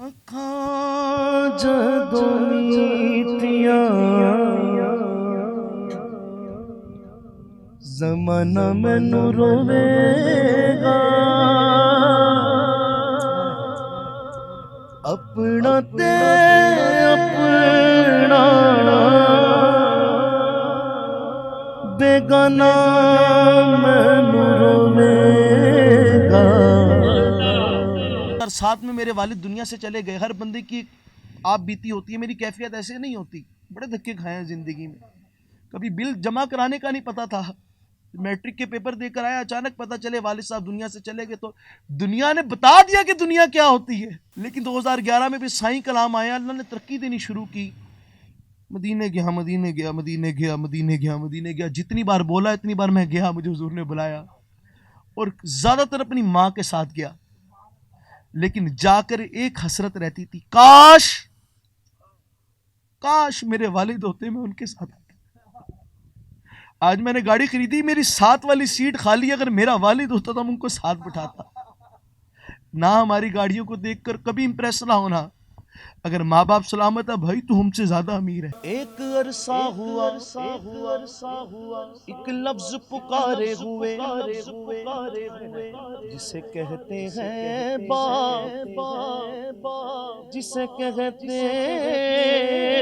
ਅੱਖਾਂ ਜਦੋਂ ਮੀਟੀਆਂ ਜ਼ਮਾਨਾ ਮੈਨੂੰ ਰੋਵੇਗਾ अपना ते अपना बेगाना मैनू रोवेगा। साथ में मेरे वालिद दुनिया से चले गए। हर बंदे की आप बीती होती है, मेरी कैफियत ऐसे नहीं होती। बड़े धक्के खाए हैं जिंदगी में। कभी बिल जमा कराने का नहीं पता था, मैट्रिक के पेपर देकर आया, अचानक पता चले वालिद साहब दुनिया से चले गए, तो दुनिया ने बता दिया कि दुनिया क्या होती है। लेकिन 2011 में भी साईं कलाम आया, अल्लाह ने तरक्की देनी शुरू की। मदीने गया मदीने गया मदीने गया मदीने गया मदीने गया, जितनी बार बोला इतनी बार मैं गया, मुझे हुजूर ने बुलाया। और ज्यादातर अपनी माँ के साथ गया, लेकिन जाकर एक हसरत रहती थी, काश काश मेरे वालिद होते, मैं उनके साथ। आज मैंने गाड़ी खरीदी, मेरी साथ वाली सीट खाली, अगर मेरा वालिद होता तो हम उनको साथ बिठाता। ना हमारी गाड़ियों को देखकर कभी इंप्रेस ना होना। अगर माँ बाप सलामत है, भाई तू हमसे ज्यादा अमीर है। एक अरसा हुआ एक लफ्ज पुकारे हुए जिसे कहते हैं बाप, जिसे कहते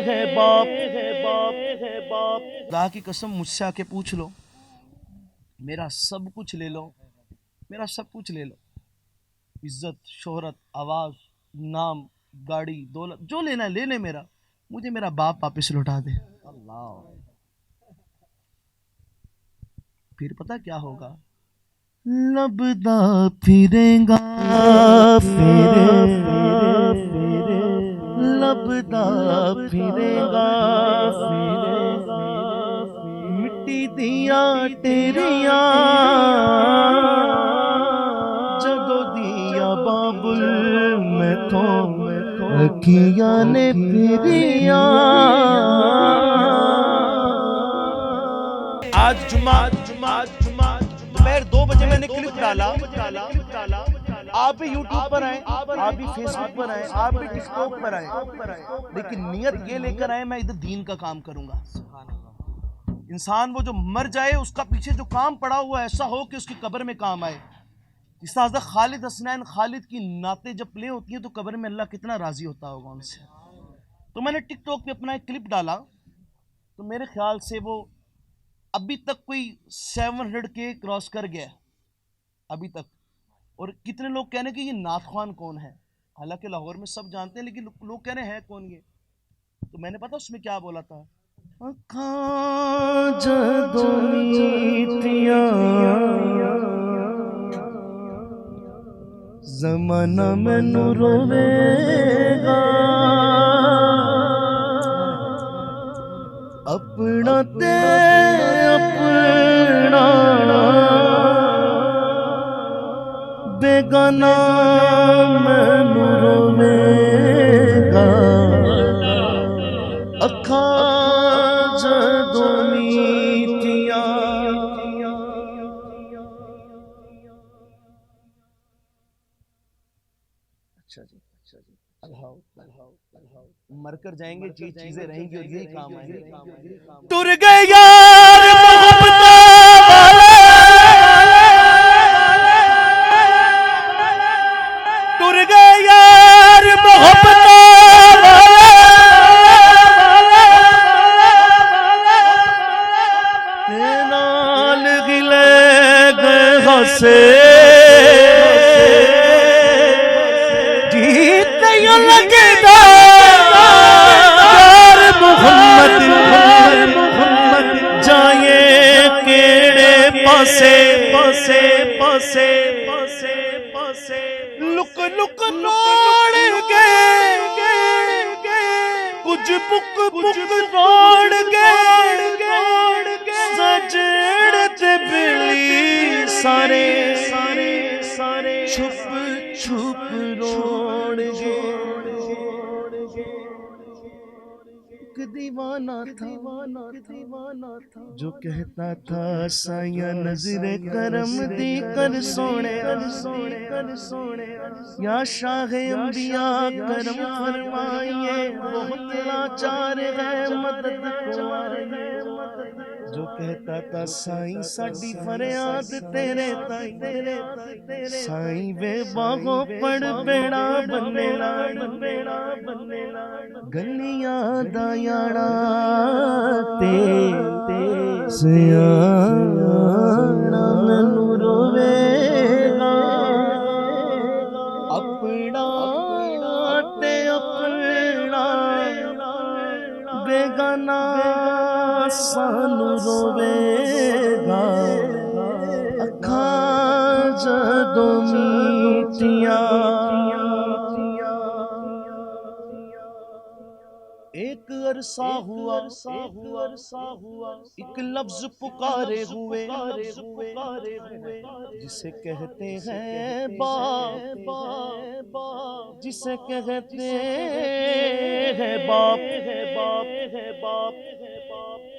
हैं बाप। खुदा की कसम, मुझसे आके पूछ लो, मेरा सब कुछ ले लो, मेरा सब कुछ ले लो, इज्जत, शोहरत, आवाज, नाम, गाड़ी, दौलत, जो लेना है ले ले, मेरा, मुझे मेरा बाप वापस लौटा दे। अल्लाह। फिर पता क्या होगा? लबदा फिरेगा लबदा फिरेगा मिट्टी दिया तेरिया जदों दिया बाबुल मैं तो अखियां ने फिरिया। आज जुमा दोपहर 2 बजे मैंने क्लिप डाला। आप भी यूट्यूब पर आए, आप भी फेसबुक पर आए, आप भी टिकटॉक पर आए, लेकिन नियत ये लेकर आए मैं इधर दीन का काम करूंगा। इंसान वो जो मर जाए उसका पीछे जो काम पड़ा हुआ ऐसा हो कि उसकी कब्र में काम आए। जिस तरह खालिद हसनैन खालिद की नाते जब प्ले होती हैं तो कब्र में अल्लाह कितना राजी होता होगा उनसे। तो मैंने टिकटॉक पे अपना एक क्लिप डाला, तो मेरे ख्याल से वो अभी तक कोई 700K क्रॉस कर गया अभी तक। और कितने लोग कह रहे हैं कि ये नात ख्वान कौन है, हालांकि लाहौर में सब जानते हैं, लेकिन लोग कह रहे हैं कौन ये। तो मैंने पता उसमें क्या बोला था? अखां जदों मीटियां ज़माना मैनू रोवेगा अपना ते अपना बेगाना मैनू रोवेगा। अखां जदों मीटियां अच्छा जी मरकर जाएंगे, चीजें रहेंगी और यही काम आएंगे। टुर गए यार टुर गए यार नाल गिले गए हसे लुक लुक रोड़ गए कुछ बुक बुक रोड़ गए सजड़ ते बिली सारे छुप छुप रोड़ गए। दीवाना था जो कहता था साया नजरे करम दी कर सोने या शाह अंबिया करम फरमाइए बहुत लाचार है मदद को आइए। जो कहता था साईं साडी फरियाद तेरे ताई साईं वे बागों पड़ बेड़ा बन्नेला गलियां दा याड़ा ते सियाना मैनू रोवेगा अपना ते अपना बेगाना सानू रोवेगा अखां जदों मीठियां। एक अरसा हुआ एक लफ्ज पुकारे हुए जिसे कहते हैं बाप जिसे कहते हैं बाप।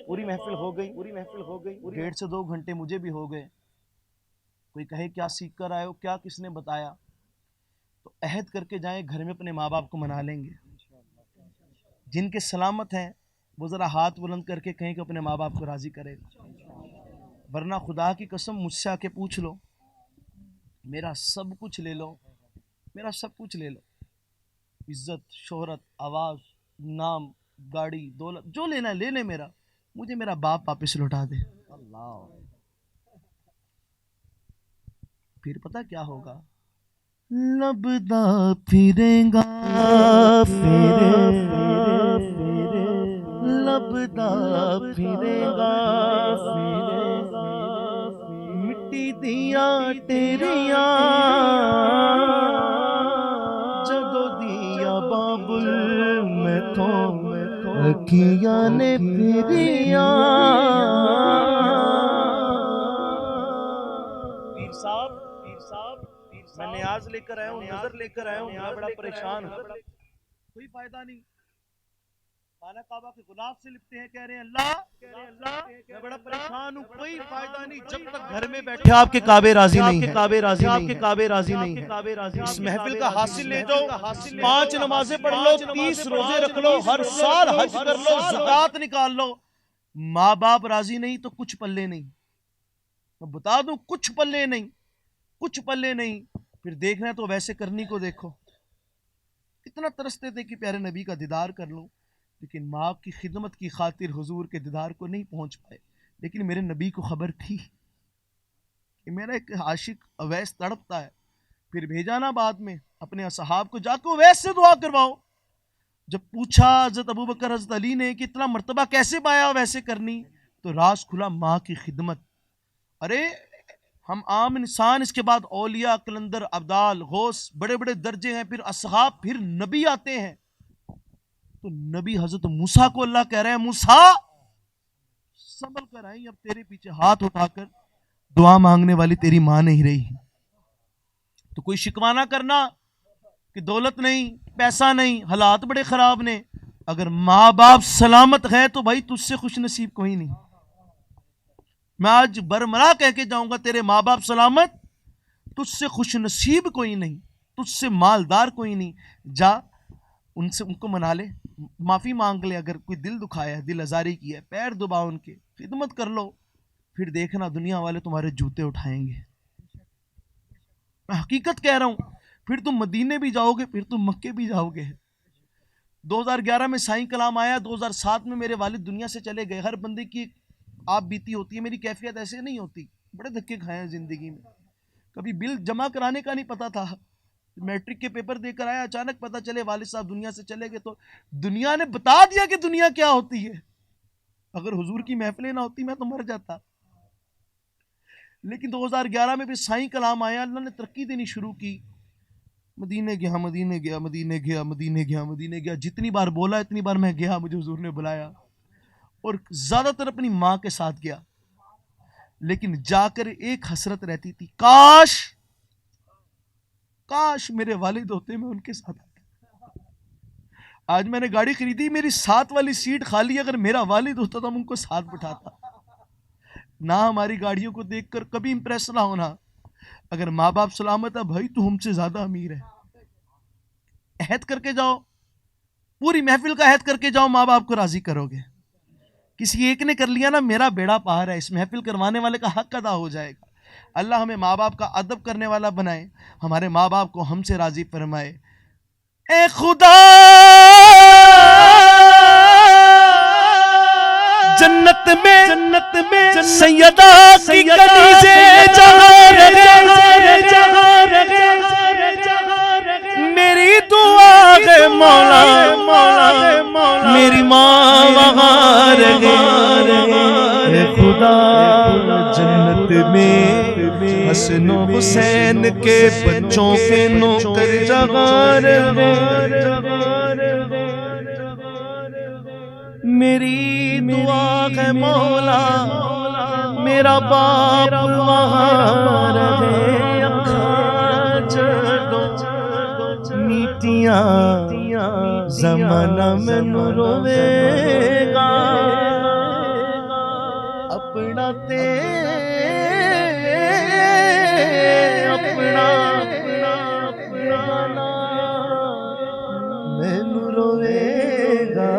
पूरी महफिल हो गई 1.5 से 2 घंटे मुझे भी हो गए। कोई कहे क्या सीख कर आए हो, क्या किसने बताया, तो अहद करके जाएं घर में अपने माँ बाप को मना लेंगे। जिनके सलामत हैं वो जरा हाथ बुलंद करके कहें कि अपने माँ बाप को राजी करेगा, वरना खुदा की कसम मुझसे आके पूछ लो, मेरा सब कुछ ले लो, इज्जत शोहरत आवाज नाम गाड़ी दौलत जो लेना ले ले, मुझे मेरा बाप वापस लौटा दे। फिर पता क्या होगा, लबदा फिरेगा लबदा फिरेगा मिट्टी दिया तेरिया जदों दिया बाबुल मैं तो अखियां ने फिरिया। पीर साहब मैं न्याज लेकर आया हूँ, नजर लेकर आया हूँ, मैं बड़ा परेशान हूँ। कोई फायदा नहीं, खाना काबा के गुलाब से लिपटे हैं, कह रहे हैं अल्लाह मैं बड़ा परेशान हूँ, कोई फायदा नहीं जब तक घर में बैठे आपके काबे राजी नहीं है, इस महफिल का हासिल ले जाओ, 5 नमाजें पढ़ लो, 30 रोजे रख लो, हर साल हज कर लो, ज़कात निकाल लो, माँ बाप राजी नहीं तो कुछ पल्ले नहीं। मैं बता दूं कुछ पल्ले नहीं। फिर देखना है तो वैसे करनी को देखो। कितना तरसते थे कि प्यारे नबी का दीदार कर लूं, लेकिन माँ की खिदमत की खातिर हुजूर के दीदार को नहीं पहुंच पाए। लेकिन मेरे नबी को खबर थी कि मेरा एक आशिक अवैस तड़पता है। फिर भेजा ना बाद में अपने असहाब को, जाकर अवैस से दुआ करवाओ। जब पूछा हज़रत अबू बकर हज़रत अली ने कि इतना मर्तबा कैसे पाया वैसे करनी, तो राज खुला माँ की खिदमत। अरे हम आम इंसान, इसके बाद औलिया कलंदर अब्दाल गौस बड़े बड़े दर्जे हैं, फिर असहाब, फिर नबी आते हैं। तो नबी हजरत मूसा को अल्लाह कह रहे हैं मूसा संभल कर आई, अब तेरे पीछे हाथ उठाकर दुआ मांगने वाली तेरी मां नहीं रही। तो कोई शिकवाना करना कि दौलत नहीं पैसा नहीं हालात बड़े खराब ने, अगर माँ बाप सलामत है तो भाई तुझसे खुश नसीब कोई नहीं। मैं आज बरमरा कह के जाऊंगा, तेरे माँ बाप सलामत, तुझसे खुश नसीब कोई नहीं, तुझसे मालदार कोई नहीं। जा उनसे उनको मना ले, माफी मांग ले, अगर कोई दिल दुखाया है, दिल आजारी की है, पैर दबा उनके, खिदमत कर लो, फिर देखना दुनिया वाले तुम्हारे जूते उठाएंगे। मैं हकीकत कह रहा हूं, फिर तुम मदीने भी जाओगे, फिर तुम मक्के भी जाओगे। 2011 में साईं कलाम आया, 2007 में मेरे वालिद दुनिया से चले गए। हर बंदे की आप बीती होती है, मेरी कैफियत ऐसे नहीं होती। बड़े धक्के खाए हैं जिंदगी में, कभी बिल जमा कराने का नहीं पता था, मैट्रिक के पेपर देकर आया, अचानक पता चले वालिद साहब दुनिया से चले गए, तो दुनिया ने बता दिया कि दुनिया क्या होती है। अगर हुजूर की महफिलें ना होती मैं तो मर जाता। लेकिन 2011 में भी साईं कलाम आया, अल्लाह ने तरक्की देनी शुरू की। मदीने गया, जितनी बार बोला इतनी बार मैं गया, मुझे हुजूर ने बुलाया, और ज्यादातर अपनी माँ के साथ गया। लेकिन जाकर एक हसरत रहती थी, काश मेरे वालिद होते, मैं उनके साथ आता। आज मैंने गाड़ी खरीदी, मेरी साथ वाली सीट खाली, अगर मेरा वालिद होता तो हम उनको साथ बिठाता ना। हमारी गाड़ियों को देखकर कभी इंप्रेस ना होना। अगर माँ बाप सलामत है भाई तू हमसे ज्यादा अमीर है। अहद करके जाओ, पूरी महफिल का अहद करके जाओ, माँ बाप को राजी करोगे। किसी एक ने कर लिया ना, मेरा बेड़ा पार है, इस महफिल करवाने वाले का हक अदा हो जाएगा। अल्लाह हमें माँ बाप का अदब करने वाला बनाए, हमारे माँ बाप को हमसे राजी फरमाए। ए खुदा जन्नत में सैयदा की कनीज़े जहाँ रहे, मेरी दुआ है मौला मेरी माँ वहाँ रहे। खुदा जन्नत में हसन हुसैन के बच्चों के नौकर जहाँ रहे। मेरी दुआ है मौला मेरा बाप वहाँ रहे। मीटियाँ ज़माना में रोवेगा, अपना ते अपना मैनू रोवेगा।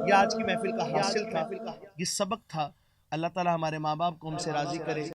ये आज की महफिल का हासिल था, ये सबक था। अल्लाह ताला हमारे माँ बाप को हमसे राजी करे।